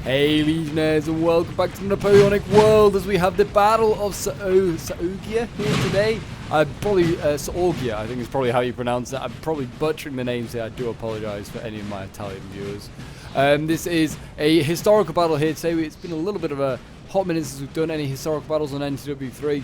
Hey Legionnaires, and welcome back to the Napoleonic world as we have the Battle of Saorgio here today. Saorgio, I think is probably how you pronounce it. I'm probably butchering the names here. I do apologise for any of my Italian viewers. This is a historical battle here today. It's been a little bit of a hot minute since we've done any historical battles on NTW 3.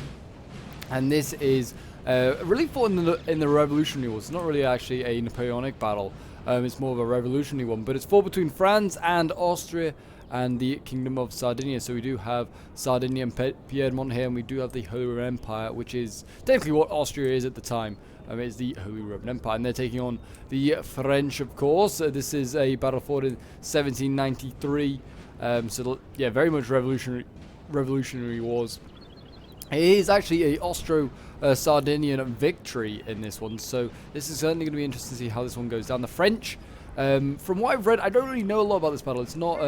And this is really fought in the Revolutionary Wars. It's not really actually a Napoleonic battle. It's more of a revolutionary one. But it's fought between France and Austria and the Kingdom of Sardinia. So we do have Sardinia and Piedmont here, and we do have the Holy Roman Empire, which is technically what Austria is at the time. It's the Holy Roman Empire, and they're taking on the French, of course. This is a battle fought in 1793. Yeah, very much revolutionary wars. It is actually a Austro-Sardinian victory in this one, so this is certainly going to be interesting to see how this one goes down. The French, from what I've read, I don't really know a lot about this battle. It's not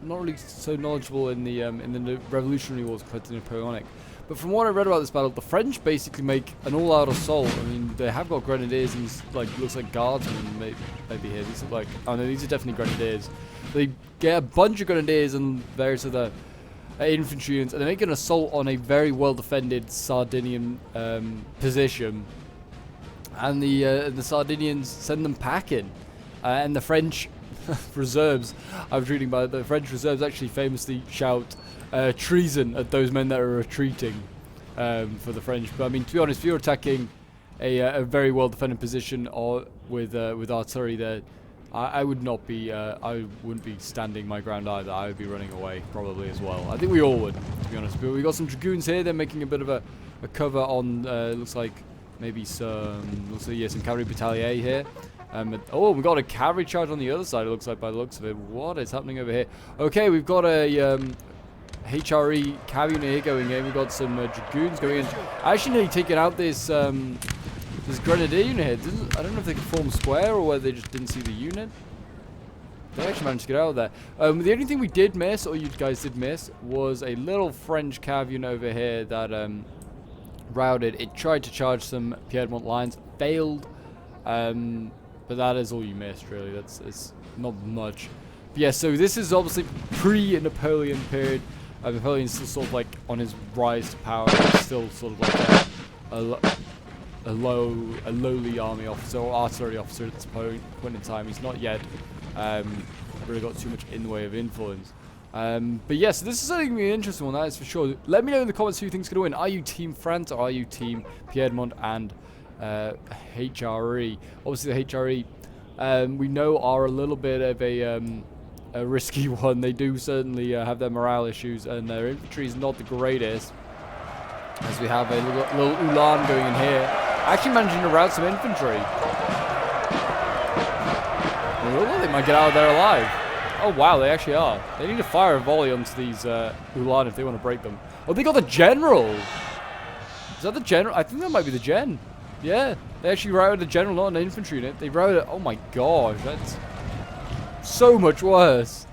really so knowledgeable in the Revolutionary Wars compared to the Napoleonic. But from what I read about this battle, the French basically make an all-out assault. I mean, they have got grenadiers and looks like guardsmen maybe here. These are like, oh no, these are definitely grenadiers. They get a bunch of grenadiers and various other infantry units, and they make an assault on a very well-defended Sardinian position. And the Sardinians send them packing. And the French reserves, I was reading about it, the French reserves actually famously shout treason at those men that are retreating for the French. But I mean, to be honest, if you're attacking a very well-defended position or with artillery there, I wouldn't be standing my ground either. I would be running away probably as well. I think we all would, to be honest. But we got some dragoons here. They're making a bit of a cover on. Looks like maybe some cavalry battalier here. Oh, we got a cavalry charge on the other side. It looks like by the looks of it. What is happening over here? Okay, we've got a HRE cav unit here going in. We've got some dragoons going in. I actually nearly taken out this this grenadier unit here. I don't know if they could form square or whether they just didn't see the unit. They actually managed to get out of there. The only thing we did miss, or you guys did miss, was a little French cav unit over here that routed. It tried to charge some Piedmont lines, failed. But that is all you missed, really. It's not much. But yeah, so this is obviously pre-Napoleon period. Napoleon's still sort of like on his rise to power. He's still sort of like a lowly army officer or artillery officer at this point in time. He's not yet really got too much in the way of influence. But yeah, so this is something really interesting one, that is for sure. Let me know in the comments who you think's going to win. Are you Team France or are you Team Piedmont and HRE? Obviously the HRE we know are a little bit of a risky one. They do certainly have their morale issues, and their infantry is not the greatest, as we have a little Ulan going in here, actually managing to rout some infantry. Oh, they might get out of there alive. Oh wow, they actually are. They need to fire a volley onto these Ulan if they want to break them. Oh, they got the general. Is that the general? I think that might be the gen. Yeah, they actually routed the general, not an infantry unit. They routed. Oh my gosh, that's so much worse.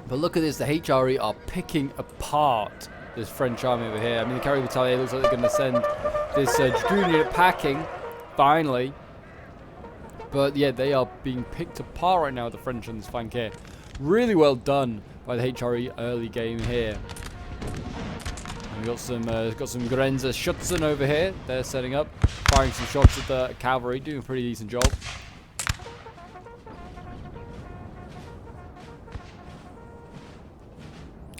But look at this, the HRE are picking apart this French army over here. I mean, the cavalry battalion looks like they're going to send this dragoon unit packing, finally. But yeah, they are being picked apart right now, the French on this flank here. Really well done by the HRE early game here. We got some Grenzer Schutzen over here. They're setting up, firing some shots at the cavalry, doing a pretty decent job.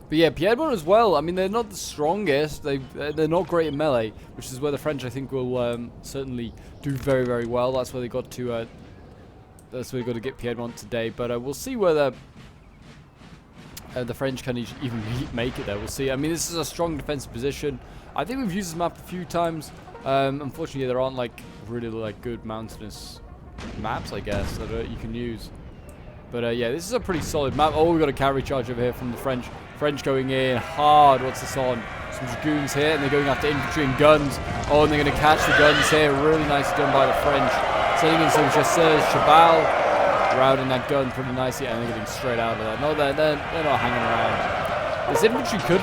But yeah, Piedmont as well. I mean, they're not the strongest. They're not great at melee, which is where the French, I think, will certainly do very, very well. That's where they got to. That's where they got to get Piedmont today. But we'll see whether the French can even make it there. We'll see. I mean, this is a strong defensive position. I think we've used this map a few times. Unfortunately, there aren't really good mountainous maps, I guess, that you can use. But yeah, this is a pretty solid map. Oh, we've got a cavalry charge over here from the French. French going in hard. What's this on? Some dragoons here, and they're going after infantry and guns. Oh, and they're going to catch the guns here. Really nicely done by the French. Sending in some chasseurs, Chabal. Routing that gun pretty nicely, and they're getting straight out of there. No, they're not hanging around. This infantry could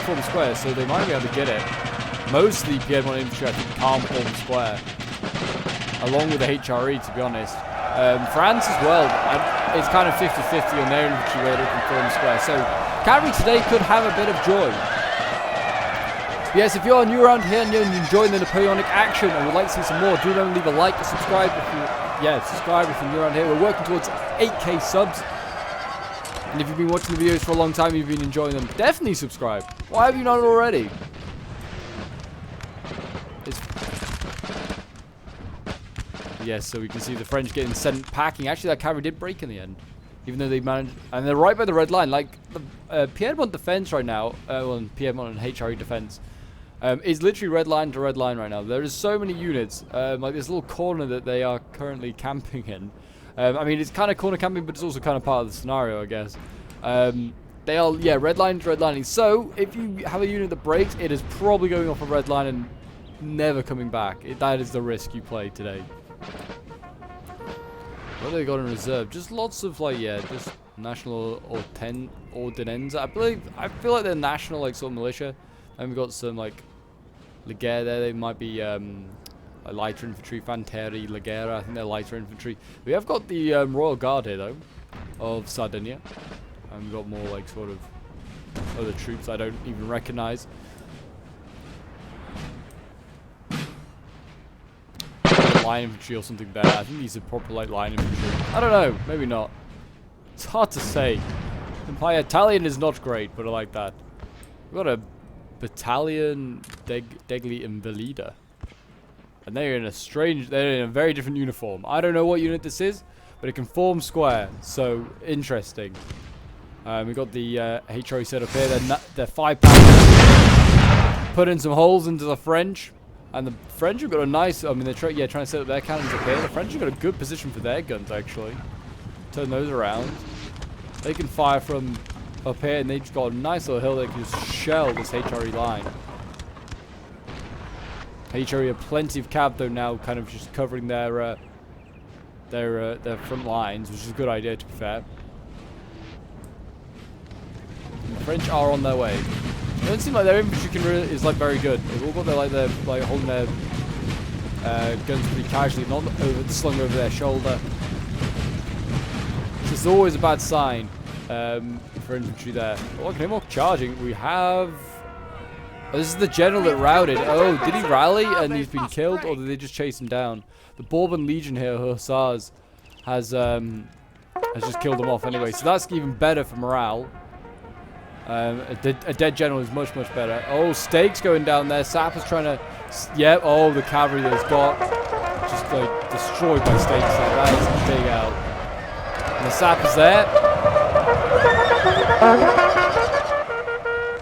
form square, so they might be able to get it. Most of the Piedmont infantry, I think, can't form square. Along with the HRE, to be honest. France as well, it's kind of 50-50 on their infantry where they can form square. So cavalry today could have a bit of joy. Yes, if you're new around here and you're enjoying the Napoleonic action and would like to see some more, do remember to leave a like and subscribe if you're new around here. We're working towards 8k subs. And if you've been watching the videos for a long time, you've been enjoying them, definitely subscribe. Why have you not already? Yes, so we can see the French getting sent packing. Actually, that cavalry did break in the end, even though they managed. And they're right by the red line. Like the Piedmont defense right now, well, Piedmont and HRE defense is literally red line to red line right now. There is so many units, like this little corner that they are currently camping in. I mean, it's kind of corner camping, but it's also kind of part of the scenario, I guess. They are, yeah, red line to red lining. So if you have a unit that breaks, it is probably going off a red line and never coming back. That is the risk you play today. What do they got in reserve? Just lots of, like, yeah, just national or 10 ordinanza. I feel like they're national, like, sort of militia. And we've got some, like, Legere there. They might be lighter infantry, Fanteri, Legera. I think they're lighter infantry. We have got the Royal Guard here, though, of Sardinia. And we've got more, like, sort of other troops I don't even recognize. Line infantry or something there. I think these are proper, like, line infantry. I don't know. Maybe not. It's hard to say. My Italian is not great, but I like that. We've got a battalion degli Invalida. And they're in a very different uniform. I don't know what unit this is, but it can form square. So, interesting. We've got the HRE set up here. They're 5 pounds. Put in some holes into the French. And the French have got a nice, I mean, they're trying to set up their cannons up here. The French have got a good position for their guns, actually. Turn those around. They can fire from up here, and they've just got a nice little hill they can just shell this HRE line. HRE have plenty of cav, though, now kind of just covering their front lines, which is a good idea, to be fair. And the French are on their way. It doesn't seem like their infantry is like very good. They've all got their like holding their guns pretty casually, not slung over their shoulder. This is always a bad sign for infantry there. Oh, okay, more charging. We have. Oh, this is the general that routed. Oh, did he rally and he's been killed, or did they just chase him down? The Bourbon Legion here, Hussars, has just killed them off anyway. So that's even better for morale. A dead general is much, much better. Oh, Stakes going down there. Sapper's trying to... Yep, oh, the cavalry that he's got. Just, like, destroyed by Stakes. That is a big out. And the Sapper's there.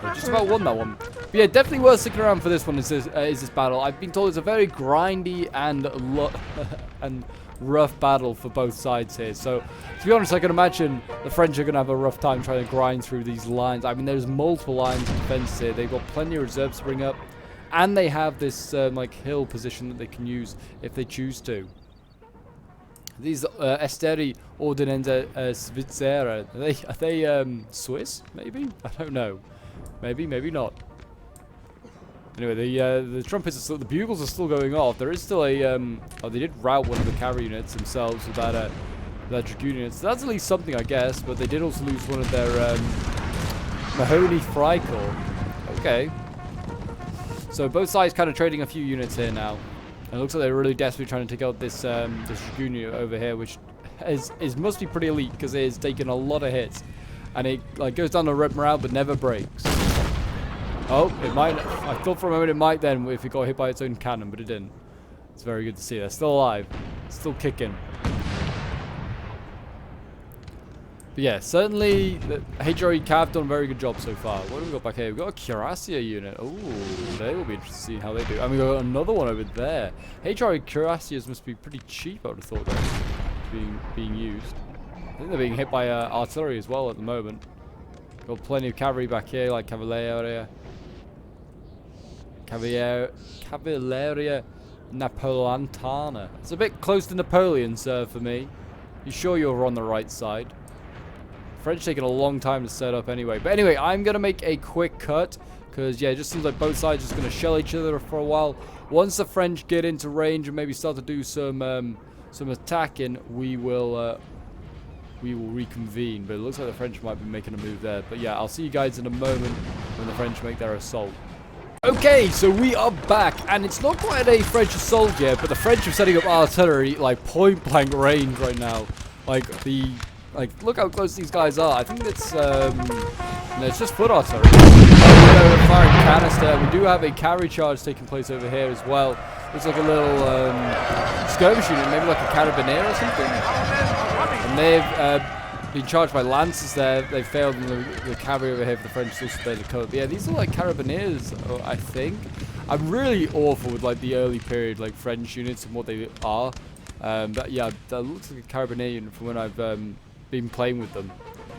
They just about won that one. But yeah, definitely worth sticking around for this one, is this battle. I've been told it's a very grindy and rough battle for both sides here. So, to be honest, I can imagine the French are going to have a rough time trying to grind through these lines. I mean, there's multiple lines of defense here. They've got plenty of reserves to bring up. And they have this, like, hill position that they can use if they choose to. These Esteri Ordinenza Svizzera, are they Swiss, maybe? I don't know. Maybe, maybe not. Anyway, the trumpets are still, the bugles are still going off. There is still a, oh, they did rout one of the cavalry units themselves with that dragoon unit. So that's at least something, I guess. But they did also lose one of their Mahoney Freikorps. Okay. So both sides kind of trading a few units here now. And it looks like they're really desperately trying to take out this this dragoon unit over here, which must be pretty elite because it is taking a lot of hits, and it like goes down to red morale but never breaks. Oh, it might. I thought for a moment it might then if it got hit by its own cannon, but it didn't. It's very good to see. They're still alive. Still kicking. But yeah, certainly the HRE Cav done a very good job so far. What have we got back here? We've got a Cuirassier unit. Oh, they will be interested to see how they do. And we've got another one over there. HRE Cuirassiers must be pretty cheap, I would have thought, being used. I think they're being hit by artillery as well at the moment. Got plenty of cavalry back here, like Cavalleria Napoleontana. It's a bit close to Napoleon, sir, for me. You sure you're on the right side? French taking a long time to set up anyway. But anyway, I'm going to make a quick cut. Because, yeah, it just seems like both sides are just going to shell each other for a while. Once the French get into range and maybe start to do some some attacking, we will reconvene. But it looks like the French might be making a move there. But yeah, I'll see you guys in a moment when the French make their assault. Okay, so we are back, and it's not quite a French assault yet, but the French are setting up artillery like point blank range right now. Like look how close these guys are. I think it's no, it's just foot artillery. We're firing canister. We do have a carry charge taking place over here as well. Looks like a little skirmish unit, maybe like a carabinier or something. And they've been charged by lancers there. They failed in the cavalry over here for the French still spared the cover. But yeah, these are like carabineers, I think. I'm really awful with like the early period like French units and what they are. But yeah, that looks like a carabinier unit from when I've been playing with them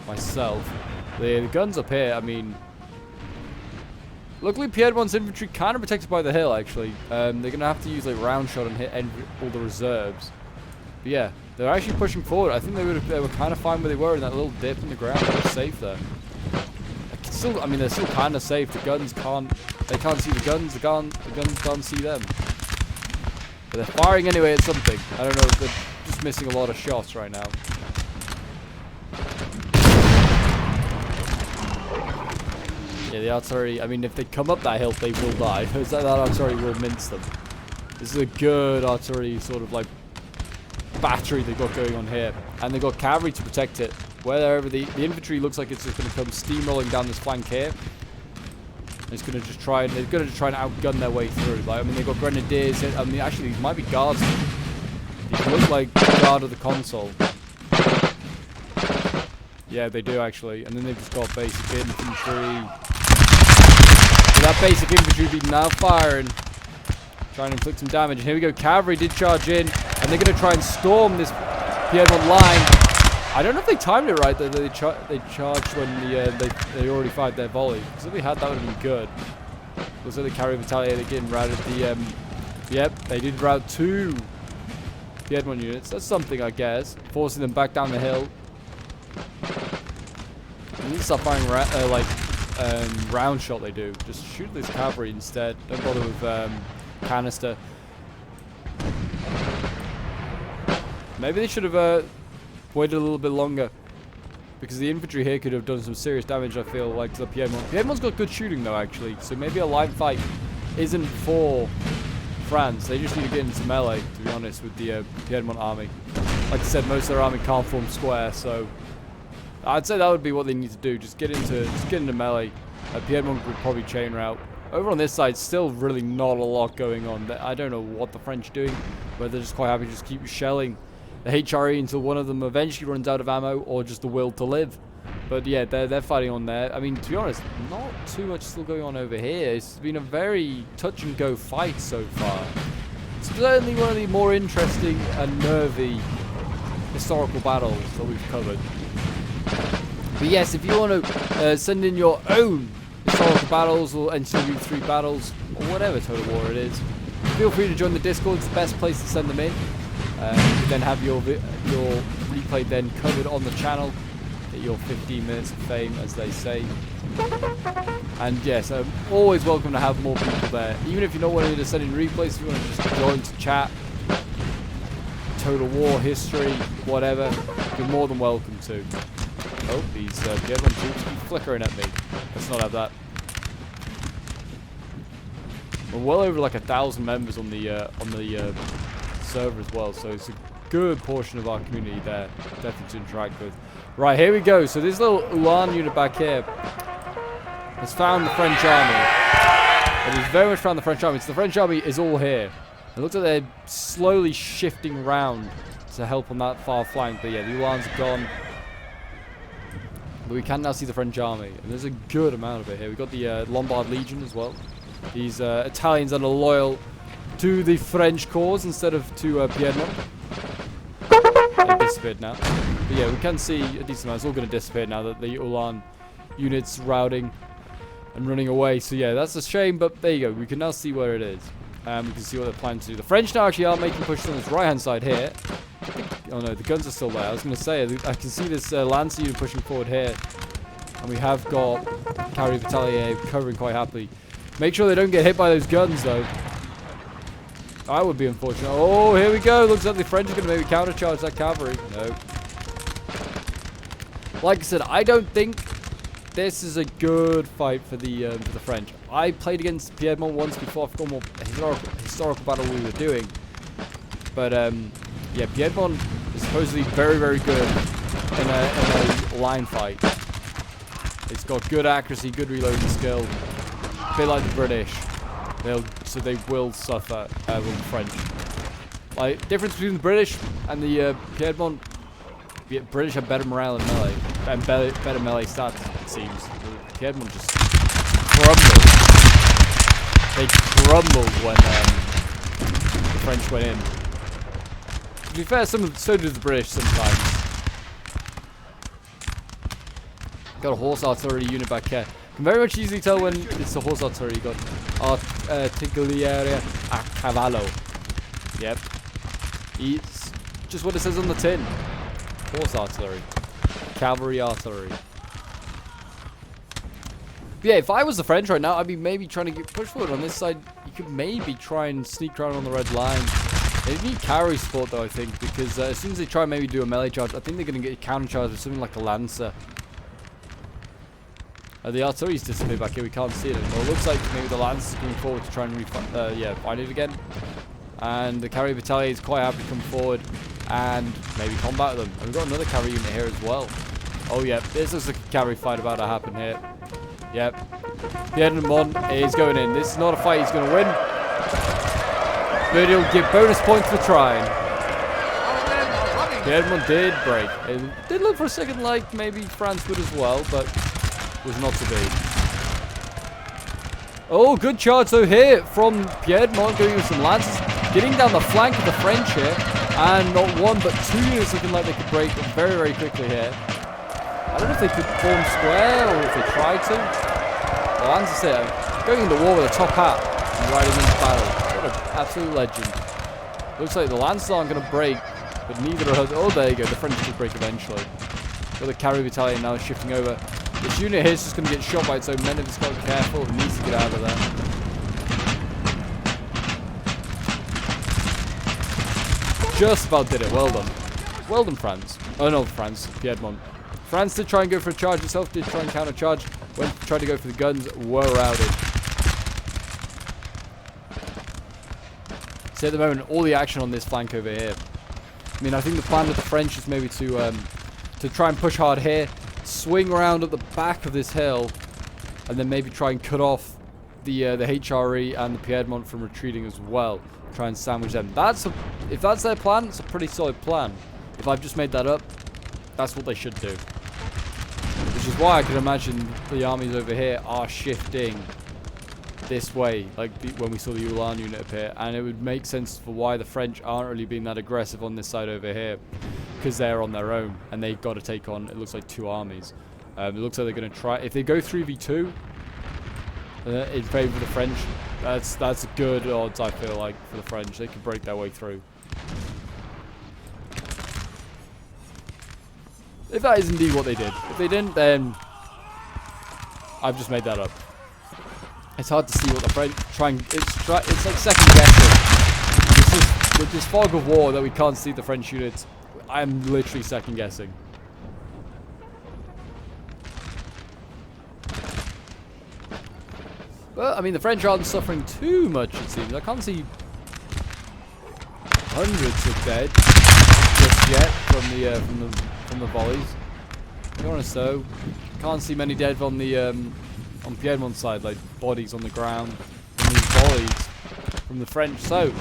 myself. The guns up here, I mean, luckily Piedmont's infantry kind of protected by the hill actually. They're gonna have to use like round shot and hit all the reserves. But yeah, they're actually pushing forward. I think they were kind of fine where they were in that little dip in the ground. They were safe there. I mean, they're still kind of safe. The guns can't. They can't see the guns. The guns can't see them. But they're firing anyway at something. I don't know. They're just missing a lot of shots right now. Yeah, the artillery. I mean, if they come up that hill, they will die. That artillery will mince them. This is a good artillery sort of like battery they've got going on here, and they've got cavalry to protect it. Wherever the infantry looks like it's just going to come steamrolling down this flank here. It's going to just try and outgun their way through. Like, I mean, they've got grenadiers. I mean, actually, these might be guards. These look like guard of the console. Yeah, they do actually. And then they've just got basic infantry. So that basic infantry be now firing, trying to inflict some damage. And here we go. Cavalry did charge in, and they're going to try and storm this Piedmont line. I don't know if they timed it right. They charged when they already fired their volley. Because if we had, that would have been good. Looks like the carry battalion again routed the. Yep, they did rout 2 Piedmont units. That's something, I guess. Forcing them back down the hill. And these are firing round shot. They do. Just shoot this cavalry instead. Don't bother with canister. Maybe they should have waited a little bit longer, because the infantry here could have done some serious damage, I feel like, to the Piedmont. Piedmont's got good shooting though, actually, so maybe a line fight isn't for France. They just need to get into melee, to be honest, with the Piedmont army. Like I said, most of their army can't form square, so I'd say that would be what they need to do. Just get into melee. Piedmont would probably chain route. Over on this side, still really not a lot going on. I don't know what the French are doing, whether they're just quite happy to just keep shelling the HRE until one of them eventually runs out of ammo, or just the will to live. But yeah, they're fighting on there. I mean, to be honest, not too much still going on over here. It's been a very touch and go fight so far. It's certainly one of the more interesting and nervy historical battles that we've covered. But yes, if you want to send in your own historical battles or NTW3 battles or whatever Total War it is, feel free to join the Discord. It's the best place to send them in. You then have your replay then covered on the channel. Get your 15 minutes of fame, as they say. And yes, I'm always welcome to have more people there. Even if you're not wanting to send in replays, if you want to just join to chat, Total War, history, whatever, you're more than welcome to. Oh, these Piedmont troops keep flickering at me. Let's not have that. We're well over like 1,000 members on the server as well, so it's a good portion of our community there, definitely to interact with. Right, here we go. So this little Ulan unit back here has found the French army. It has very much found the French army. So the French army is all here. It looks like they're slowly shifting round to help on that far flank. But yeah, the Ulans are gone. But we can now see the French army, and there's a good amount of it here. We've got the Lombard Legion as well. These Italians that are loyal to the French cause instead of to Piedmont. They've disappeared now. But yeah, we can see a decent amount. It's all going to disappear now that the Ulan unit's routing and running away. So yeah, that's a shame, but there you go. We can now see where it is. We can see what they're planning to do. The French now actually are making pushes on this right-hand side here. Oh no, the guns are still there. I was going to say, I can see this Lancer unit pushing forward here. And we have got Carry Battalion covering quite happily. Make sure they don't get hit by those guns though. That would be unfortunate. Oh, here we go. Looks like the French are going to maybe countercharge that cavalry. No. Like I said, I don't think this is a good fight for the French. I played against Piedmont once before. I forgot what historical battle we were doing. But yeah, Piedmont is supposedly very, very good in a line fight. It's got good accuracy, good reloading skill. A bit like the British. So they will suffer with the French. Like, difference between the British and the Piedmont. The British have better morale in melee and better melee stats, it seems. The Piedmont just crumbled. They crumbled when the French went in. To be fair, so did the British sometimes. Got a horse artillery unit back here. Can very much easily tell when it's the horse artillery. You got artiglieria a cavallo. Yep. It's just what it says on the tin. Horse artillery. Cavalry artillery. But yeah, if I was the French right now, I'd be maybe trying to push forward on this side. You could maybe try and sneak around on the red line. They need cavalry support though, I think, because as soon as they try and maybe do a melee charge, I think they're going to get counter charged with something like a lancer. The artillery's disappeared back here. We can't see it anymore. It looks like maybe the lance is coming forward to try and find it again. And the cavalry battalion is quite happy to come forward and maybe combat them. And we've got another cavalry unit here as well. Oh yeah, this looks like a cavalry fight about to happen here. Yep. Piedmont is going in. This is not a fight he's going to win. But he'll give bonus points for trying. Piedmont did break. It did look for a second like maybe France would as well, but was not to be. Oh, good charge though here from Piedmont, going with some lances, getting down the flank of the French here, and not one but two units looking like they could break very, very quickly here. I don't know if they could form square or if they tried to. The lancers here going into war with a top hat and riding into battle. What an absolute legend. Looks like the lancers aren't going to break, but neither are. Oh, there you go. The French could break eventually. Got the cavalry battalion now shifting over. This unit here is just going to get shot by its own men if it's not careful. It needs to get out of there. Just about did it. Well done. Well done, France. Oh, no, France. Piedmont. France did try and go for a charge itself. Did try and counter-charge. When tried to go for the guns, were routed. So at the moment, all the action on this flank over here. I mean, I think the plan with the French is maybe to try and push hard here. Swing around at the back of this hill, and then maybe try and cut off the HRE and the Piedmont from retreating as well. Try and sandwich them. If that's their plan, it's a pretty solid plan. If I've just made that up, that's what they should do. Which is why I can imagine the armies over here are shifting this way, like when we saw the Ulan unit appear, and it would make sense for why the French aren't really being that aggressive on this side over here. Because they're on their own and they've got to take on, it looks like, two armies. It looks like they're going to try, if they go 3v2 in favor of the French, that's good odds, I feel like, for the French. They can break their way through. If that is indeed what they did. If they didn't, then I've just made that up. It's hard to see what the French trying. It's like second guessing. With this fog of war that we can't see the French units. I'm literally second guessing. But I mean, the French aren't suffering too much, it seems. I can't see hundreds of dead just yet from the volleys. To be honest though, can't see many dead on the on Piedmont's side, like bodies on the ground from these volleys from the French. So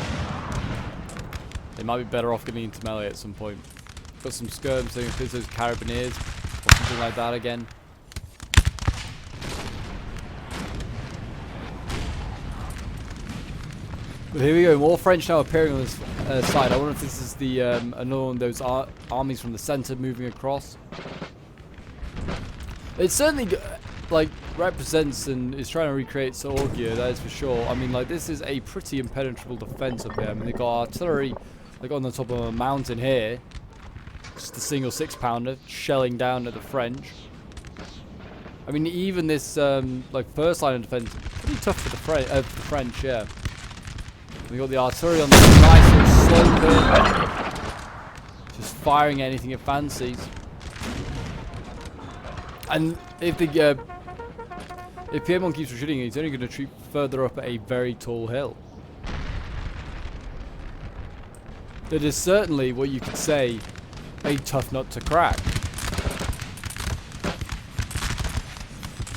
they might be better off getting into melee at some point. Got some skirms, so if there's those carabineers or something like that again. But here we go, more French now appearing on this side. I wonder if this is the another one of those armies from the center moving across. It certainly like represents and is trying to recreate Saorgio, that is for sure. I mean, like, this is a pretty impenetrable defense up here. I mean, they've got artillery like on the top of a mountain here. Just a single 6-pounder shelling down at the French. I mean, even this like first line of defense, pretty tough for the French, yeah. We got the artillery on this nice little slope here. Just firing anything it fancies. And if Piedmont keeps retreating, he's only going to retreat further up a very tall hill. That is certainly what you could say a tough nut to crack.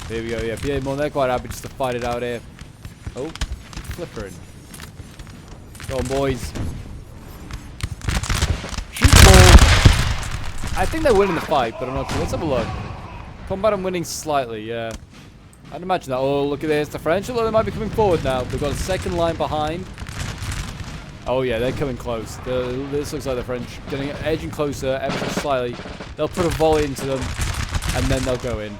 Here we go, yeah, Piedmont, they're quite happy just to fight it out here. Oh, flippering. Go on, boys. Shoot ball. I think they're winning the fight, but I'm not sure. Let's have a look. Combat I'm winning slightly, yeah. I'd imagine that. Oh, look at this. The French, although they might be coming forward now. They've got a second line behind. Oh, yeah, they're coming close. This looks like the French getting edging closer ever so slightly. They'll put a volley into them, and then they'll go in.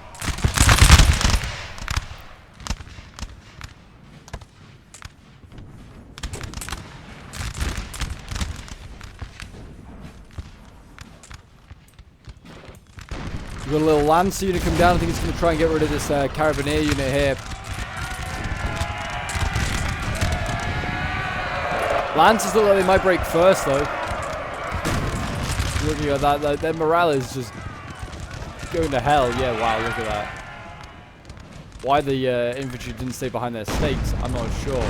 We've got a little Lancer unit come down. I think it's going to try and get rid of this Carabinier unit here. Lancers look like they might break first, though. Looking at that, their morale is just going to hell. Yeah, wow, look at that. Why the infantry didn't stay behind their stakes, I'm not sure.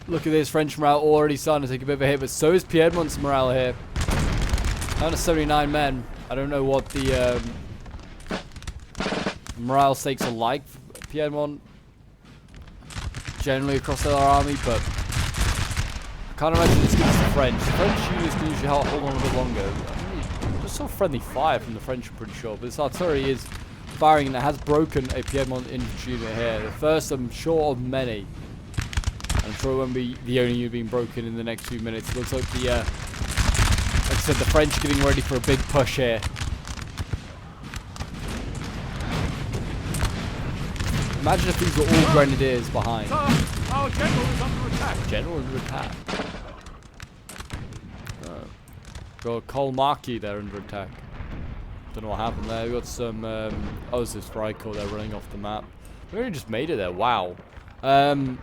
Look at this, French morale already starting to take a bit of a hit, but so is Piedmont's morale here. Down to 79 men. I don't know what the morale stakes are like for Piedmont generally across their army, but I can't imagine it's against the French. The French units can usually hold on a bit longer. I mean, just saw friendly fire from the French, I'm pretty sure, but this artillery is firing and it has broken a Piedmont infantry unit here. The first, I'm sure, of many. I'm sure it won't be the only unit being broken in the next few minutes. It looks like the like I said, the French getting ready for a big push here. Imagine if these were all grenadiers behind. Our general is under attack. General under attack. Got Kolmaki there under attack. Don't know what happened there. We got some. Oh, it's this Freikorps there running off the map. We only just made it there. Wow. Yeah,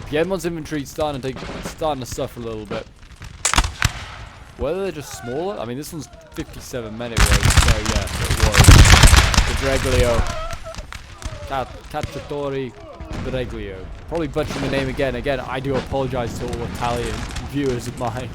Piedmont's infantry starting to suffer a little bit. Whether they're just smaller? I mean, this one's 57 men away, so yeah, it was. The Dreglio. Cacciatori Dreglio. Probably butchering the name again. Again, I do apologize to all Italian viewers of mine.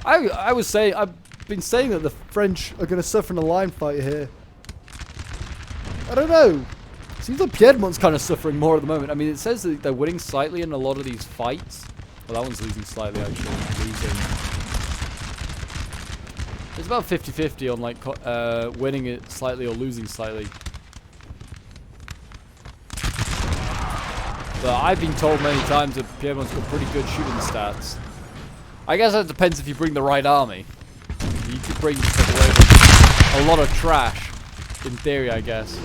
I've been saying that the French are going to suffer in a line fight here. I don't know. Seems like Piedmont's kind of suffering more at the moment. I mean, it says that they're winning slightly in a lot of these fights. Well, that one's losing slightly, actually. Losing. It's about 50-50 on, like, winning it slightly or losing slightly. But I've been told many times that Piedmont's got pretty good shooting stats. I guess that depends if you bring the right army. You could bring a lot of trash. In theory, I guess.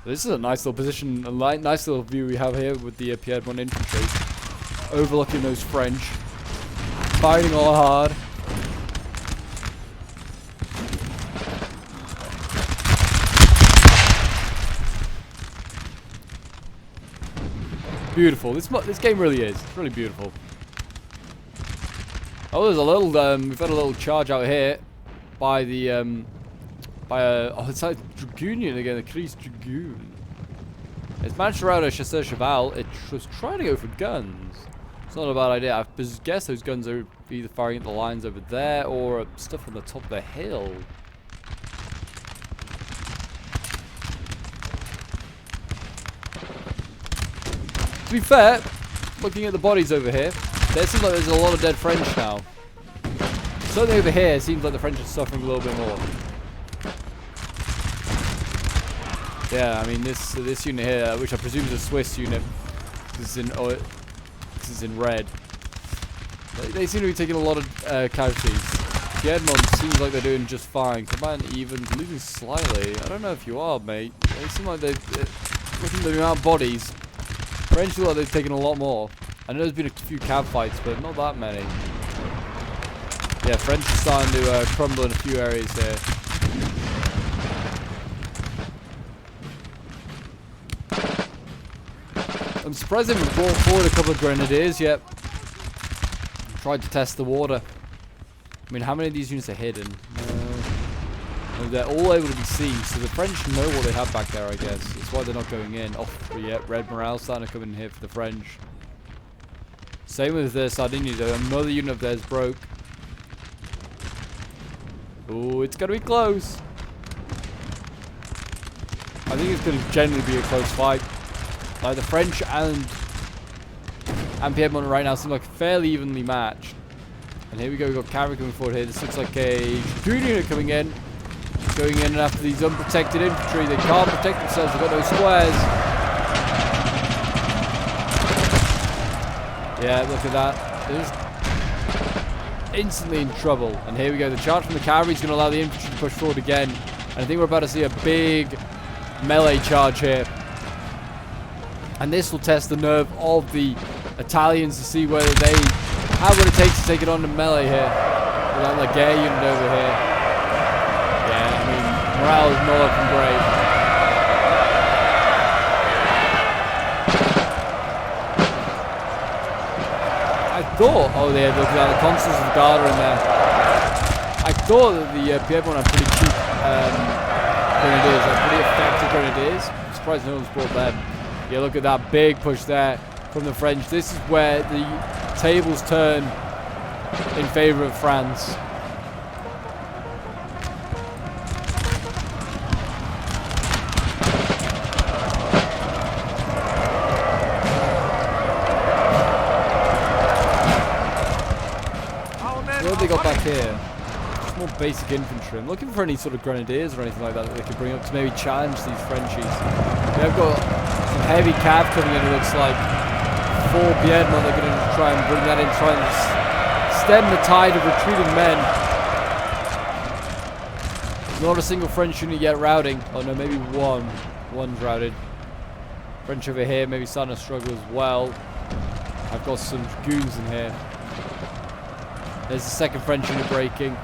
This is a nice little position, a nice little view we have here with the Piedmont infantry. Overlooking those French. Fighting all hard. Beautiful. This game really is. It's really beautiful. Oh, there's a little, we've had a little charge out here by the, oh, it's like Dragoonian again, the Kreis Dragoon. It's managed to rout a Chasseur Cheval. It was trying to go for guns. It's not a bad idea. I guess those guns are either firing at the lines over there or stuff on the top of the hill. To be fair, looking at the bodies over here, there seems like there's a lot of dead French now. Certainly over here, it seems like the French are suffering a little bit more. Yeah, I mean this unit here, which I presume is a Swiss unit, this is in red. They seem to be taking a lot of casualties. Piedmont seems like they're doing just fine. Command even losing slightly. I don't know if you are, mate. They seem like looking at the amount of bodies. French look like they've taken a lot more. I know there's been a few cav fights, but not that many. Yeah, French are starting to crumble in a few areas here. I'm surprised they haven't brought forward a couple of grenadiers yet. Tried to test the water. I mean, how many of these units are hidden? They're all able to be seen, so the French know what they have back there, I guess. That's why they're not going in. Oh, yeah, red morale starting to come in here for the French. Same with Sardinia, though. Another unit of theirs broke. Oh, it's going to be close. I think it's going to generally be a close fight. Like, the French and Piedmont right now seem like fairly evenly matched. And here we go, we've got cavalry coming forward here. This looks like a dragoon unit coming in. Going in and after these unprotected infantry. They can't protect themselves, they've got no squares. Yeah, look at that. They're just instantly in trouble. And here we go, the charge from the cavalry is going to allow the infantry to push forward again. And I think we're about to see a big melee charge here. And this will test the nerve of the Italians to see whether they have what it takes to take it on to melee here. With that Legare unit over here. Yeah, I mean, morale is not looking great. I thought, oh yeah, look at that, the consuls of the guard are in there. I thought that the Piedmont are pretty cheap grenadiers, like pretty effective grenadiers. I'm surprised no one's brought them. Yeah, look at that big push there from the French. This is where the tables turn in favor of France. What have they got back here? Just more basic infantry. I'm looking for any sort of grenadiers or anything like that that they could bring up to maybe challenge these Frenchies. They've got some heavy cav coming in, it looks like. For Piedmont, they're going to try and bring that in, try and stem the tide of retreating men. Not a single French unit yet routing. Oh no, maybe one. One's routed. French over here, maybe starting to struggle as well. I've got some goons in here. There's the second French unit breaking.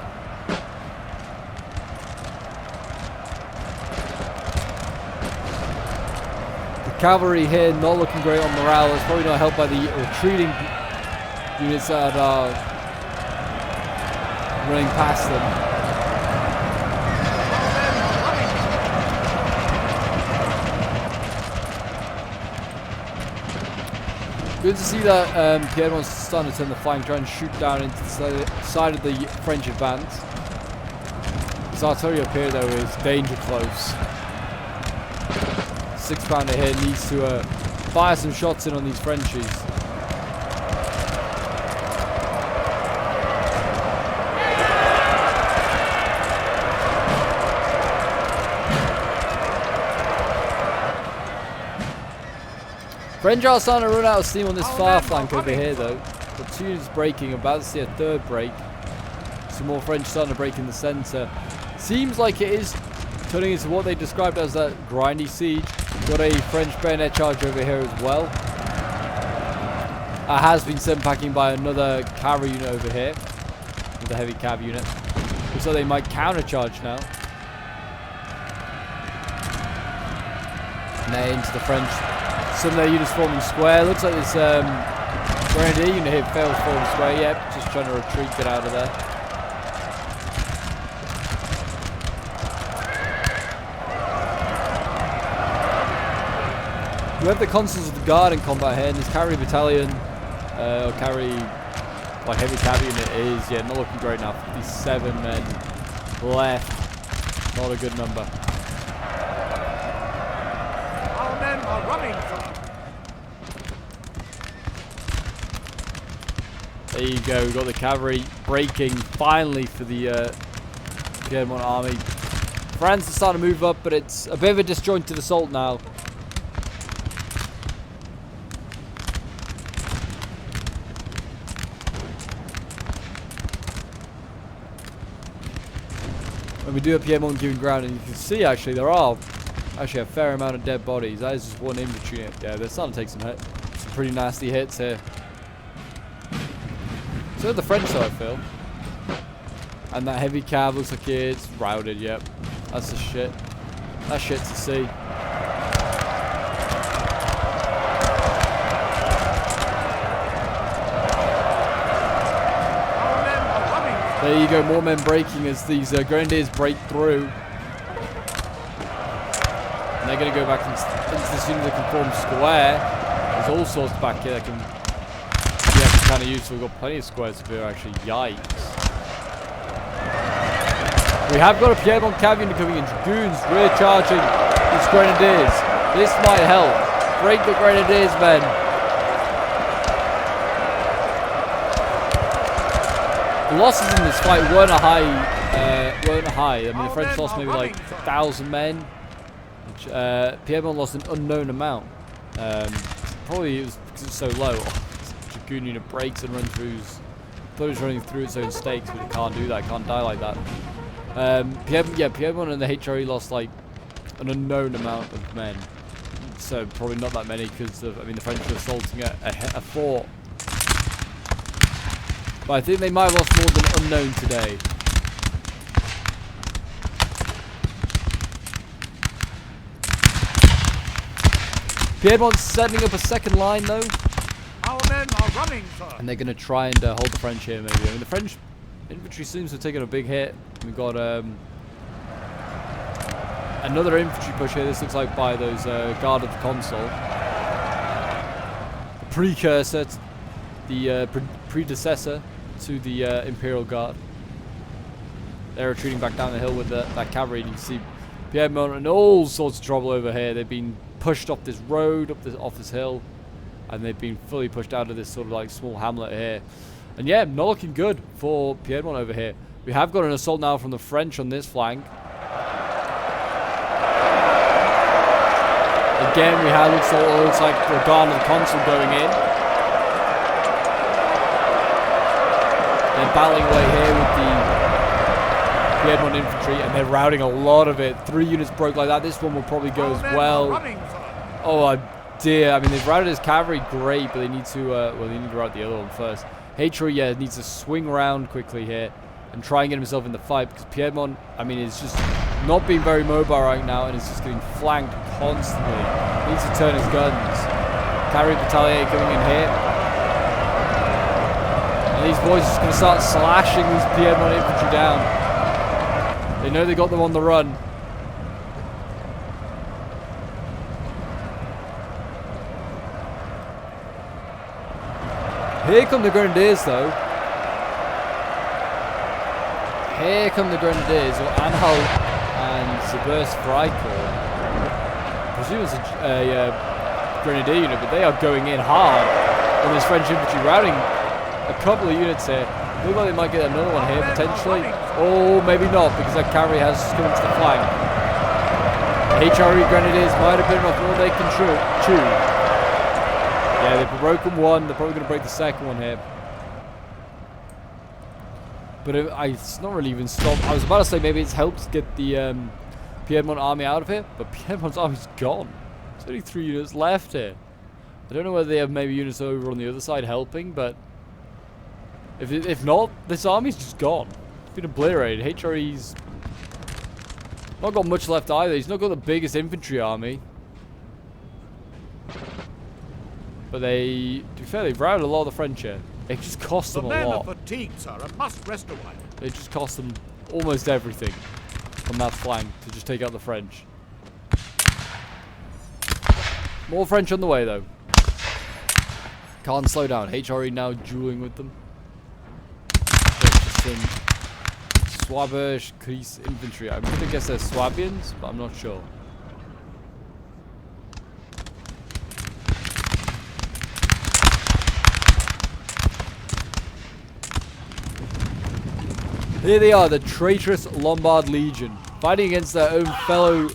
Cavalry here not looking great on morale. It's probably not helped by the retreating units that are running past them. Good to see that Piedmont's starting to turn the flank, try and shoot down into the side of the French advance. This artillery up here though is danger close. 6-pounder here needs to fire some shots in on these Frenchies. French are starting to run out of steam on this far flank over here though. Got 2 units breaking, about to see a 3rd break. Some more French starting to break in the centre. Seems like it is turning into what they described as that grindy siege. Got a French bayonet charge over here as well. Has been sent packing by another cavalry unit over here. With a heavy cav unit. So they might counter-charge now. And they're into the French. Some of their units forming square. Looks like this grenadier unit here failed to form square. Yep, just trying to retreat, get out of there. We have the consuls of the guard in combat here, and this cavalry battalion, or cavalry, like heavy cavalry unit is, yeah, not looking great now. 57 men left. Not a good number. Our men are running from... There you go, we've got the cavalry breaking finally for the Piedmont army. France is starting to move up, but it's a bit of a disjointed assault now. When we do a Piedmont giving ground, and you can see actually there are actually a fair amount of dead bodies. That is just one infantry unit. Yeah, they're starting to take some pretty nasty hits here. So the French though, I feel. And that heavy cav looks like it's routed, yep. That's the shit. That's shit to see. There you go, more men breaking as these Grenadiers break through. And they're going to go back into as soon as they can form square. There's all sorts back here that can be actually kind of useful. We've got plenty of squares here, actually. Yikes. We have got a Piedmont cavalry coming in. Dragoons rear charging these Grenadiers. This might help. Break the Grenadiers, men. The losses in this fight weren't high. I mean, the French lost maybe like 1,000 men. Which, Piedmont lost an unknown amount. Probably it was because it's so low. Dragoon unit breaks and runs through. Thought it was running through its own stakes, but it can't do that. It can't die like that. Piedmont and the HRE lost like an unknown amount of men. So probably not that many because I mean the French were assaulting a fort. But I think they might have lost more than unknown today. Piedmont's setting up a second line though. Our men are running, sir. And they're going to try and hold the French here maybe. I mean the French infantry seems to have taken a big hit. We've got another infantry push here. This looks like by those Guard of the Consul. The precursor, the predecessor to the Imperial Guard. They're retreating back down the hill with that cavalry. You can see Piedmont in all sorts of trouble over here. They've been pushed off this road, off this hill, and they've been fully pushed out of this sort of like small hamlet here. And yeah, not looking good for Piedmont over here. We have got an assault now from the French on this flank. Again, we have looks like the Guard of the Consul going in. They're battling away here with the Piedmont infantry, and they're routing a lot of it. 3 units broke like that. This one will probably go as well. Oh dear. I mean, they've routed his cavalry great, but they need to well, they need to rout the other one first. HRE, yeah, needs to swing around quickly here and try and get himself in the fight because Piedmont, I mean, is just not being very mobile right now and is just getting flanked constantly. He needs to turn his guns. Cavalry battalion coming in here. And these boys are just going to start slashing these Piedmont infantry down. They know they got them on the run. Here come the Grenadiers, though. Here come the Grenadiers, or Anhalt and Zerberst Freikorps. I presume it's a Grenadier unit, but they are going in hard on this French infantry, routing a couple of units here. Looks like they might get another one here, potentially. Oh, maybe not, because that cavalry has come into the flank. The HRE Grenadiers might have been enough more they can chew. Yeah, they've broken one. They're probably going to break the second one here. But it's not really even stopped. I was about to say maybe it's helped get the Piedmont army out of here, but Piedmont's army's gone. There's only 3 units left here. I don't know whether they have maybe units over on the other side helping, but if not, this army's just gone. It's been obliterated. HRE's not got much left either. He's not got the biggest infantry army. But they, to be fair, they've routed a lot of the French here. It just cost them a lot. The men are fatigued, sir, and must rest a while. It just cost them almost everything on that flank to just take out the French. More French on the way, though. Can't slow down. HRE now dueling with them. Just some Swabish Kreis infantry. I'm going to guess they're Swabians, but I'm not sure. Here they are, the traitorous Lombard Legion, fighting against their own fellow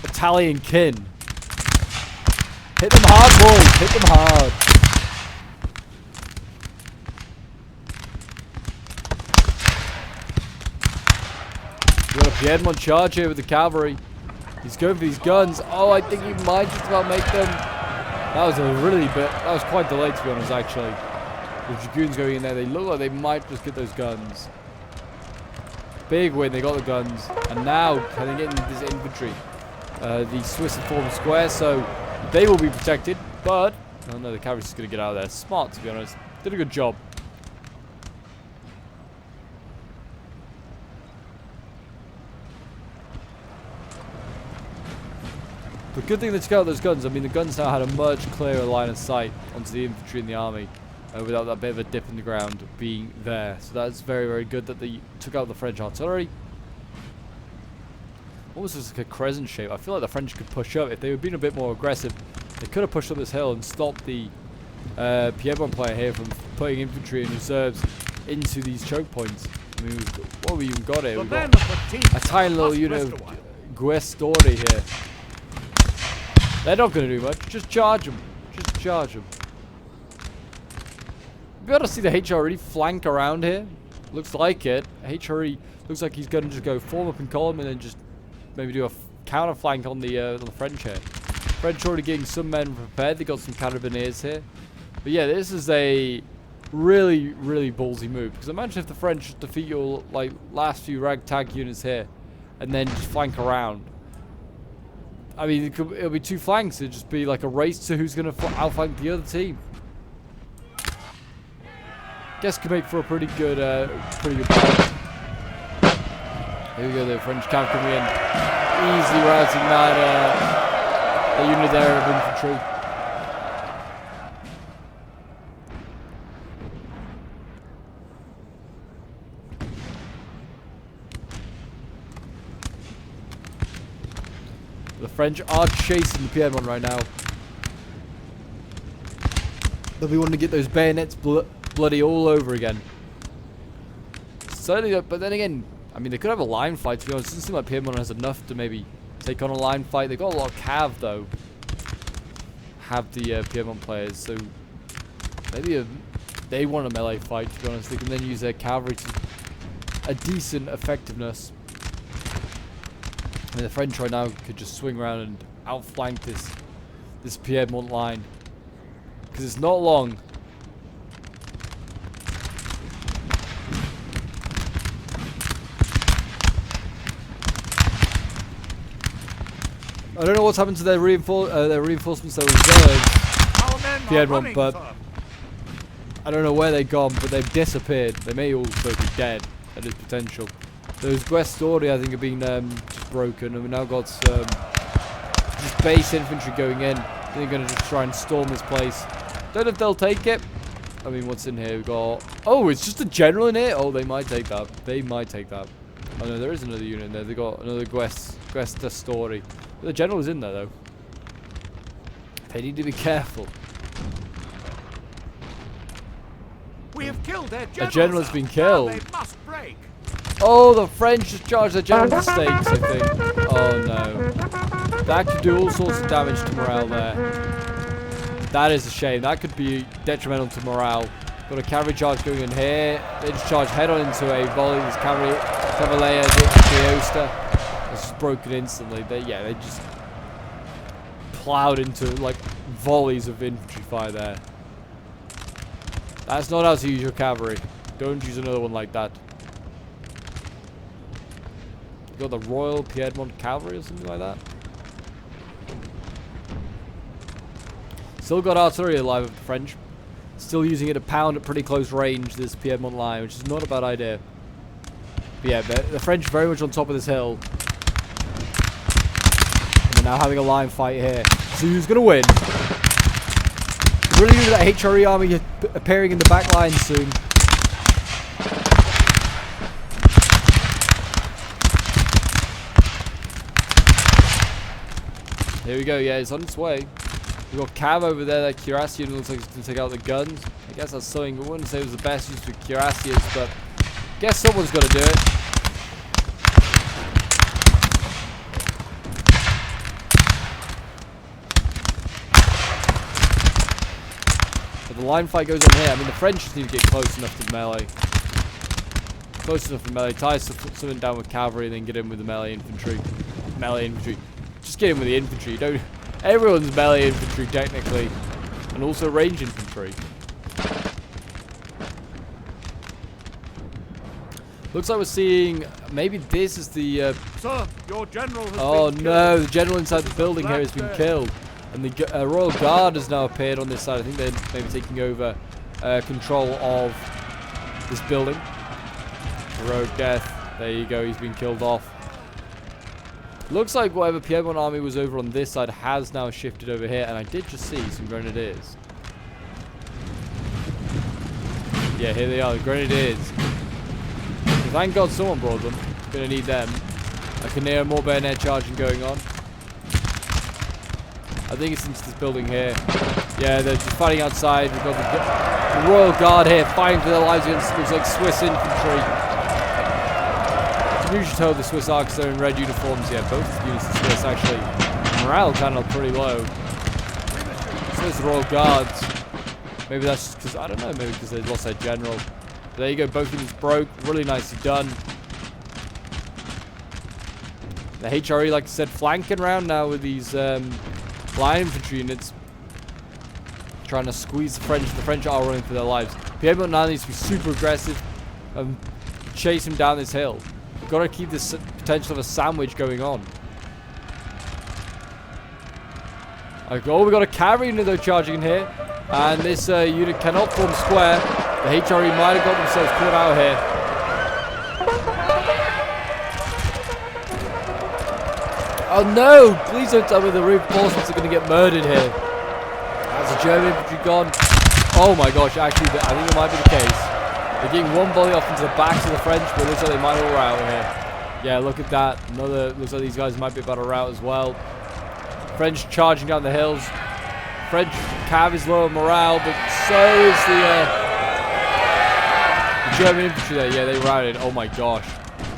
Italian kin. Hit them hard, boys! Hit them hard! We've got a Piedmont charge here with the cavalry. He's going for these guns. Oh, I think he might just about make them. That was quite delayed, to be honest, actually. The dragoons going in there, they look like they might just get those guns. Big win, they got the guns. And now, can they get into this infantry? The Swiss have formed square, so they will be protected. But, oh no, the cavalry's just going to get out of there. Smart, to be honest. Did a good job. The good thing that took out those guns, I mean, the guns now had a much clearer line of sight onto the infantry and the army. Without that bit of a dip in the ground being there. So that's very, very good that they took out the French artillery. Almost looks like a crescent shape. I feel like the French could push up. If they were being a bit more aggressive, they could have pushed up this hill and stopped the Piedmont player here from putting infantry and reserves into these choke points. I mean, what have we even got here? We've got a tiny little unit of Guestori here. They're not going to do much. Just charge them. Just charge them. Be able to see the HRE flank around here. Looks like it. HRE looks like he's going to just go form up in column and then just maybe do a counter flank on the French here. French already getting some men prepared. They got some carabineers here. But yeah, this is a really, really ballsy move. Because imagine if the French defeat your like last few ragtag units here and then just flank around. I mean, it'll be two flanks. It'll just be like a race to who's going to outflank the other team. Guess could make for a pretty good battle. Here we go, the French camp coming in, easily routing that unit there of infantry. The French are chasing the Piedmont right now. They'll be wanting to get those bayonets bloody all over again. Certainly, but then again, I mean, they could have a line fight, to be honest. It doesn't seem like Piedmont has enough to maybe take on a line fight. They've got a lot of cav, though. Have the Piedmont players, so maybe they want a melee fight, to be honest. They can then use their cavalry to a decent effectiveness. I mean, the French right now could just swing around and outflank this Piedmont line. Because it's not long. I don't know what's happened to their reinforcements, their reserves, Piedmont, but I don't know where they've gone, but they've disappeared. They may also be dead. That is potential. Those Guestori, I think, have been just broken, and we've now got just base infantry going in. They're going to just try and storm this place. Don't know if they'll take it. I mean, what's in here? We've got... Oh, it's just a general in here? Oh, they might take that. They might take that. Oh, no, there is another unit in there. They've got another Guestori. The general is in there, though. They need to be careful. We have killed their general. A general has been killed. Now they must break. Oh, the French just charged their general to stakes, I think. Oh, no. That could do all sorts of damage to morale there. That is a shame. That could be detrimental to morale. Got a cavalry charge going in here. They just charge head on into a volley. This Cavalier Diosta. It's just broken instantly. They just plowed into like volleys of infantry fire there. That's not how to use your cavalry. Don't use another one like that. You got the Royal Piedmont Cavalry or something like that. Still got artillery alive of the French. Still using it to pound at pretty close range, this Piedmont line, which is not a bad idea. But yeah, the French very much on top of this hill. And they're now having a line fight here. So who's going to win? Really need that HRE army appearing in the back line soon. Here we go, yeah, it's on its way. We've got Cav over there, that Cuirassian looks like it's going to take out the guns. I guess that's something, I wouldn't say it was the best use for Cuirassians, but I guess someone's got to do it. But the line fight goes on here. I mean, the French just need to get close enough to the melee. Close enough for melee. Tie something down with cavalry and then get in with the melee infantry. Melee infantry. Just get in with the infantry. Don't... Everyone's melee infantry, technically. And also range infantry. Looks like we're seeing, maybe this is the... Sir, your general has oh been no, killed. the general inside the building here has been killed. And the Royal Guard has now appeared on this side. I think they're maybe taking over control of this building. Rogue Death. There you go, he's been killed off. Looks like whatever Piedmont army was over on this side has now shifted over here. And I did just see some grenadiers. Yeah, here they are, the grenadiers. Thank God someone brought them. Gonna need them. I can hear more bayonet charging going on. I think it's into this building here. Yeah, they're just fighting outside. We've got the Royal Guard here fighting for their lives against, looks like, Swiss infantry. You should tell the Swiss arcs are in red uniforms. Yeah, both units of Swiss actually. Morale kind of pretty low. So is the Royal Guards. Maybe that's just because, I don't know, maybe because they lost their general. There you go, both units broke. Really nicely done. The HRE, like I said, flanking around now with these line infantry units. Trying to squeeze the French. The French are running for their lives. Piedmont now needs to be super aggressive and chase him down this hill. We've got to keep this potential of a sandwich going on. Oh, we've got a cavalry unit though charging in here. And this unit cannot form square. The HRE might have got themselves caught out here. Oh no! Please don't tell me the reinforcements are going to get murdered here. That's a German infantry gone. Oh my gosh, actually, I think it might be the case. They're getting one volley off into the backs of the French, but it looks like they might all rout here. Yeah, look at that. Another, looks like these guys might be about to rout as well. French charging down the hills. French cav is low on morale, but so is the German infantry there. Yeah, they routed. Oh my gosh.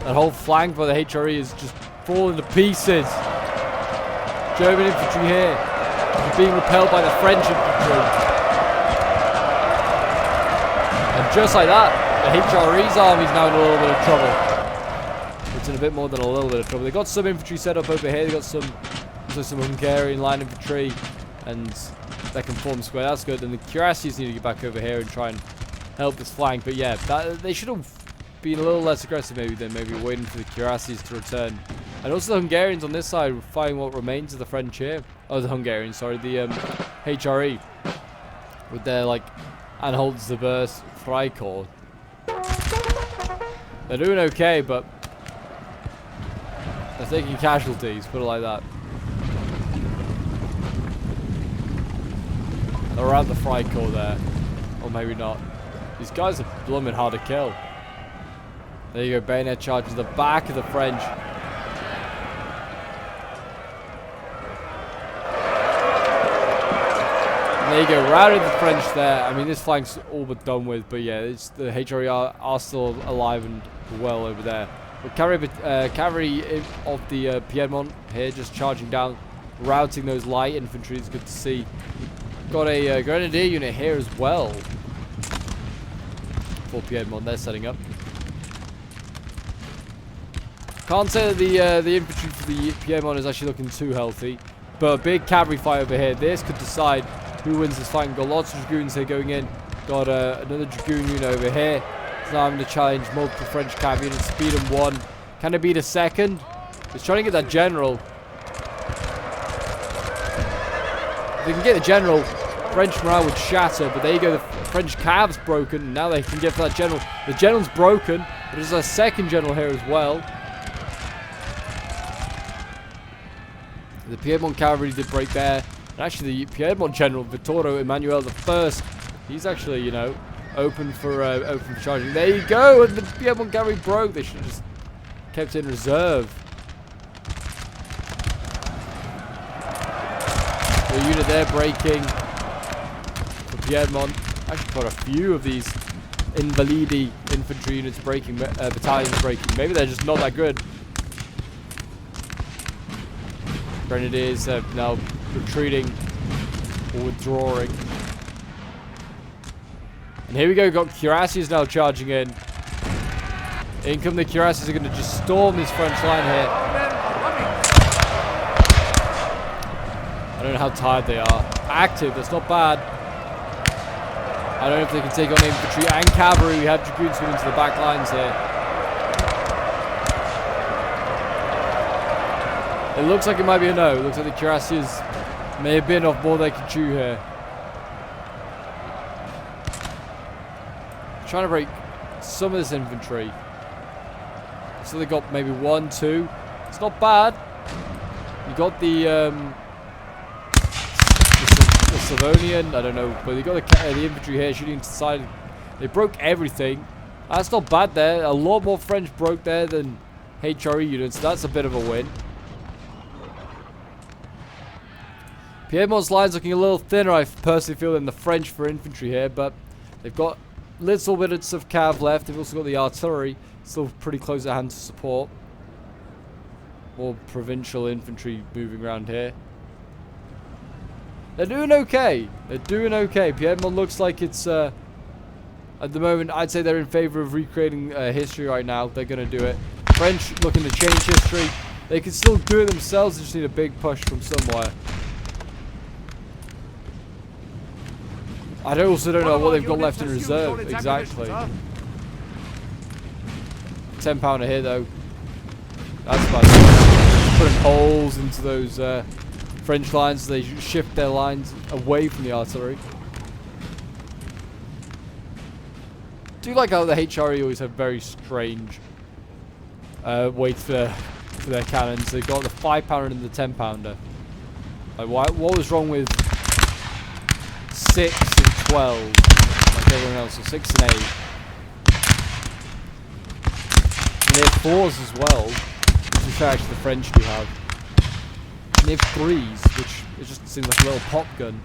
That whole flank by the HRE is just falling to pieces. German infantry here being repelled by the French infantry. And just like that, the HRE's army is now in a little bit of trouble. It's in a bit more than a little bit of trouble. They got some infantry set up over here. They got some Hungarian line infantry, and that can form square. That's good. And the cuirassiers need to get back over here and try and help this flank. But yeah, they should have been a little less aggressive maybe than maybe waiting for the cuirassiers to return. And also the Hungarians on this side fighting what remains of the French here. Oh, the Hungarians, sorry, the HRE with their like Anhalt-Zerbst Freikorps. They're doing okay, but they're taking casualties, put it like that. They're around the Freikorps there. Or maybe not. These guys are blooming hard to kill. There you go, bayonet charge to the back of the French. There you go, routed the French there. I mean, this flank's all but done with, but yeah, it's, the HRE are still alive and well over there. But cavalry of the Piedmont here just charging down, routing those light infantry. It's good to see. Got a grenadier unit here as well. For Piedmont, they're setting up. Can't say that the infantry for the Piedmont is actually looking too healthy, but a big cavalry fight over here. This could decide who wins this fight. Got lots of dragoons here going in. Got another dragoon unit over here. So now I'm going to challenge multiple French cavalry units. Speed them one. Can it beat a second? He's trying to get that general. If they can get the general, French morale would shatter. But there you go. The French cav's broken. Now they can get for that general. The general's broken. But there's a second general here as well. The Piedmont cavalry did break there. And actually, the Piedmont general, Vittorio Emanuele I, he's actually, you know, open for charging. There you go, and the Piedmont cavalry broke. They should have just kept it in reserve. The unit there breaking for Piedmont. Actually, quite a few of these Invalidi infantry units breaking, battalions breaking. Maybe they're just not that good. Grenadiers now retreating or withdrawing. And here we go, got cuirassiers now charging in. In come the cuirassiers, are going to just storm this French line here. I don't know how tired they are. Active, that's not bad. I don't know if they can take on infantry and cavalry. We have dragoons going into the back lines here. It looks like it might be a no. It looks like the cuirassiers may have been off more than they can chew here. Trying to break some of this infantry. So they got maybe 1, 2. It's not bad. You got the Slavonian, I don't know, but they got the infantry here shooting to the side. They broke everything. That's not bad there. A lot more French broke there than HRE units. That's a bit of a win. Piedmont's line's looking a little thinner, I personally feel, than the French for infantry here, but they've got little bits of cav left. They've also got the artillery, still pretty close at hand to support. More provincial infantry moving around here. They're doing okay. They're doing okay. Piedmont looks like it's, at the moment, I'd say they're in favor of recreating history right now. They're going to do it. French looking to change history. They can still do it themselves. They just need a big push from somewhere. I also don't know what they've got left in reserve. Exactly. 10 pounder here, though. That's about putting holes into those French lines so they shift their lines away from the artillery. Do like how the HRE always have very strange weights for their cannons. They've got the 5 pounder and the 10 pounder. Like, what was wrong with 6 and 12 like everyone else? So 6 and 8. And they have 4s as well, which is actually the French do have. And they have 3s, which it just seems like a little pop gun.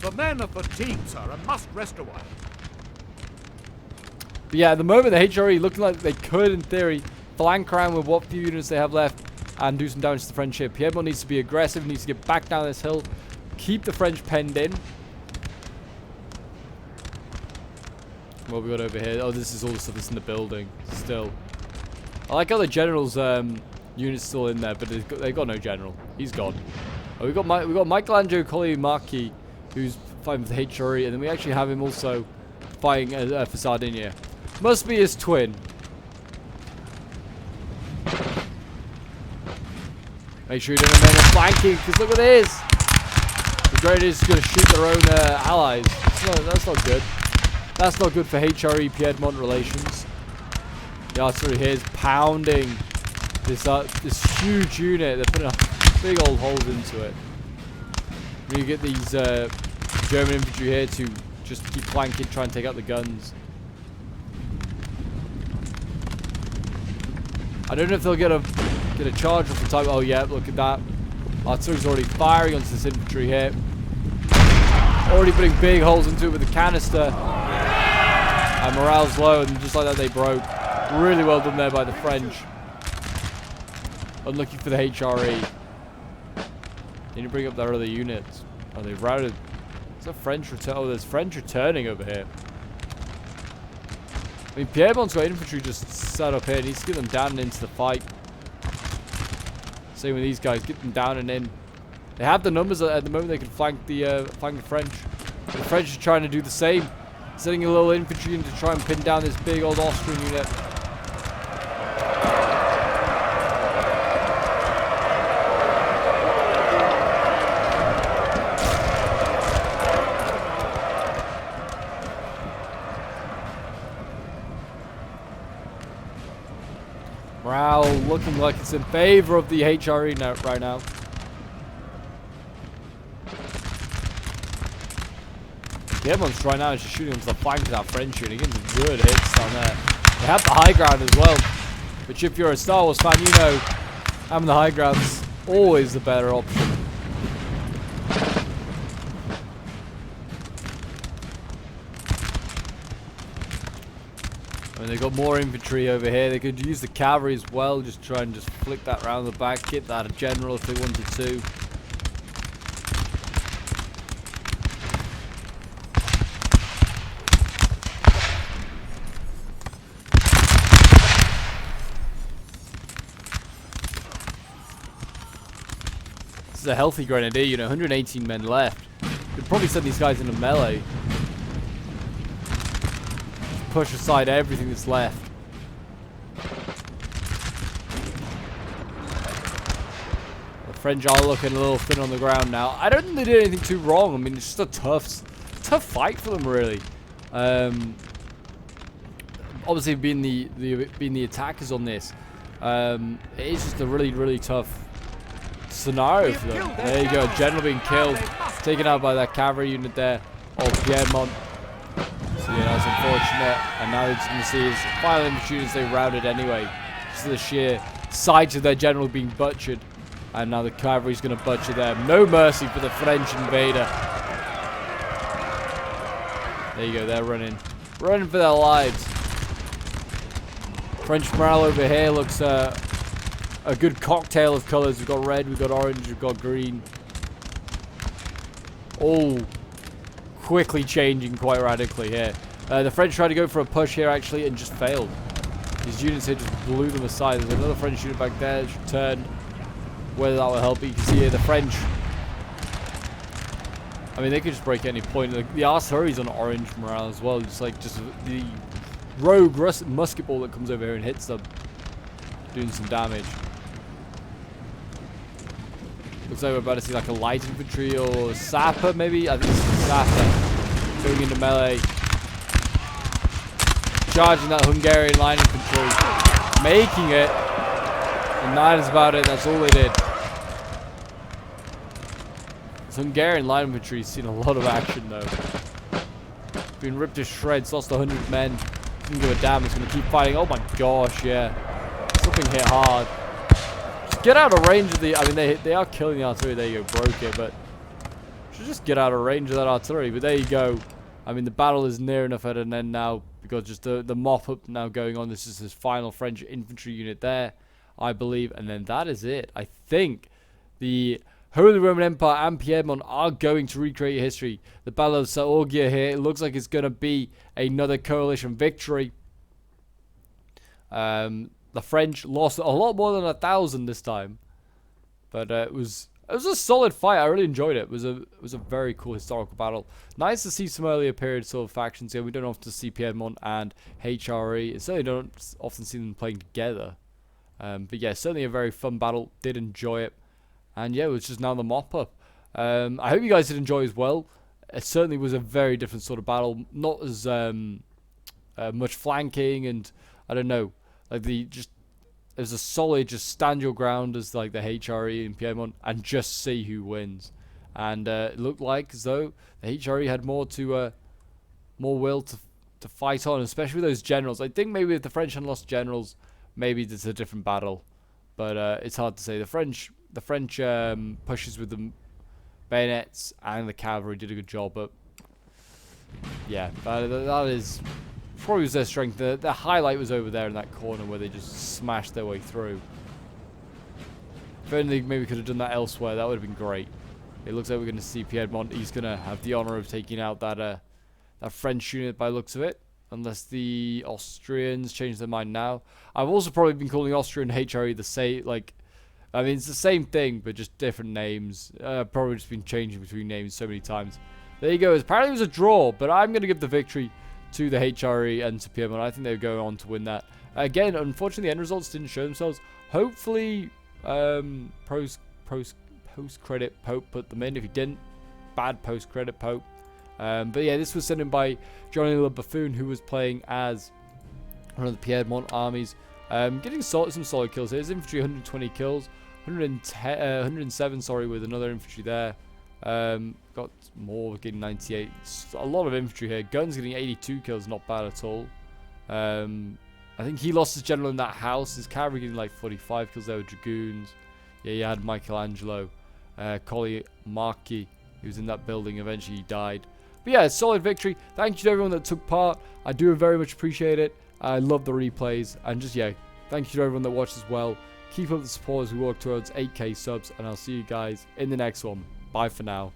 The men are fatigued, sir, and must rest a while. But yeah, at the moment, the HRE looking like they could, in theory, flank around with what few units they have left and do some damage to the French here. Piedmont needs to be aggressive, needs to get back down this hill, keep the French penned in. What we got over here? Oh, this is all the stuff that's in the building still. I like how the general's unit's still in there, but they've got no general. He's gone. Oh, we got Michelangelo Colli-Marchi, who's fighting for the HRE, and then we actually have him also fighting for Sardinia. Must be his twin. Make sure you don't remain flanking, because look what it is. The Grenadiers is going to shoot their own allies. That's not good. That's not good for HRE Piedmont relations. The artillery here is pounding this huge unit. They're putting a big old holes into it. You get these German infantry here to just keep flanking, try and take out the guns. I don't know if they'll get a charge off the top. Oh yeah, look at that. Artillery's already firing onto this infantry here. Already putting big holes into it with the canister. And morale's low, and just like that they broke. Really well done there by the French. Unlucky for the HRE. Need to bring up their other units. Oh, they've routed. Is that French return? Oh, there's French returning over here. I mean, Pierremont's got infantry just set up here. Needs to get them down and into the fight. Same with these guys. Get them down and in. They have the numbers at the moment. They can flank the French. The French are trying to do the same. Sending a little infantry in to try and pin down this big old Austrian unit. Morale looking like it's in favor of the HRE now, right now. The other one's trying now is just shooting into the flank of that French unit. Getting some good hits down there. They have the high ground as well. Which if you're a Star Wars fan, you know having the high ground's always the better option. I mean, they've got more infantry over here. They could use the cavalry as well. Just try and just flick that round the back. Get that a general if they wanted to. This is a healthy grenadier unit, 118 men left. Could probably send these guys into melee. push aside everything that's left. The French are looking a little thin on the ground now. I don't think they did anything too wrong. I mean, it's just a tough fight for them, really. Obviously, being the attackers on this, it is just a really tough scenario for them. There you go, general being killed, taken out by that cavalry unit there of Piedmont. So yeah, that's unfortunate. And now you're just going to see his final infantry units they routed anyway. Just the sheer sight of their general being butchered. And now the cavalry's going to butcher them. No mercy for the French invader. There you go, they're running for their lives. French morale over here looks a good cocktail of colours. We've got red, we've got orange, we've got green. All quickly changing quite radically here. The French tried to go for a push here actually and just failed. These units here just blew them aside. There's another French unit back there that turned. Whether that will help, but you can see here the French. I mean, they could just break at any point. The artillery's on orange morale as well. Just the rogue musket ball that comes over here and hits them, doing some damage. Looks like we're about to see like a light infantry or sapper maybe. I think it's a sapper going into melee, charging that Hungarian line infantry, making it. And that is about it. That's all they did. This Hungarian line infantry's seen a lot of action though. Been ripped to shreds, lost 100 men. Didn't give a damn. It's going to keep fighting. Oh my gosh, yeah. Something hit hard. Just get out of range of the... I mean, they are killing the artillery. There you go, broke it, but... should just get out of range of that artillery. But there you go. I mean, the battle is near enough at an end now. Because just the mop-up now going on. This is his final French infantry unit there, I believe. And then that is it. I think the Holy Roman Empire and Piedmont are going to recreate history. The Battle of Saorgio here, it looks like it's going to be another coalition victory. The French lost a lot more than 1,000 this time. But it was a solid fight. I really enjoyed it. It was a very cool historical battle. Nice to see some earlier period sort of factions here. We don't often see Piedmont and HRE. Certainly don't often see them playing together. But yeah, certainly a very fun battle. Did enjoy it. And yeah, it was just now the mop-up. I hope you guys did enjoy as well. It certainly was a very different sort of battle. Not as much flanking and, I don't know, like there's a solid just stand your ground as like the HRE and Piedmont and just see who wins. And it looked like as though the HRE had more will to fight on, especially with those generals. I think maybe if the French had lost generals, maybe it's a different battle. But it's hard to say. The French pushes with the bayonets and the cavalry did a good job, but yeah, that is probably was their strength. The highlight was over there in that corner where they just smashed their way through. If only maybe could have done that elsewhere, that would have been great. It looks like we're going to see Piedmont. He's going to have the honor of taking out that French unit by the looks of it. Unless the Austrians change their mind now. I've also probably been calling Austria and HRE the same, like, I mean, it's the same thing, but just different names. Probably just been changing between names so many times. There you go. Apparently it was a draw, but I'm going to give the victory to the HRE and to Piedmont. I think they'll go on to win that. Again, unfortunately, the end results didn't show themselves. Hopefully, post-credit Pope put them in. If he didn't, bad post-credit Pope. But yeah, this was sent in by Johnny the Buffoon, who was playing as one of the Piedmont armies. Getting some solid kills here. His infantry 120 kills, 107 sorry, with another infantry there. Got more, getting 98. A lot of infantry here. Guns getting 82 kills, not bad at all. I think he lost his general in that house. His cavalry getting like 45 kills there with dragoons. Yeah, you had Michelangelo, Colli Marchi, who was in that building. Eventually he died. But yeah, solid victory. Thank you to everyone that took part. I do very much appreciate it. I love the replays. And just, yeah, thank you to everyone that watched as well. Keep up the support as we work towards 8K subs. And I'll see you guys in the next one. Bye for now.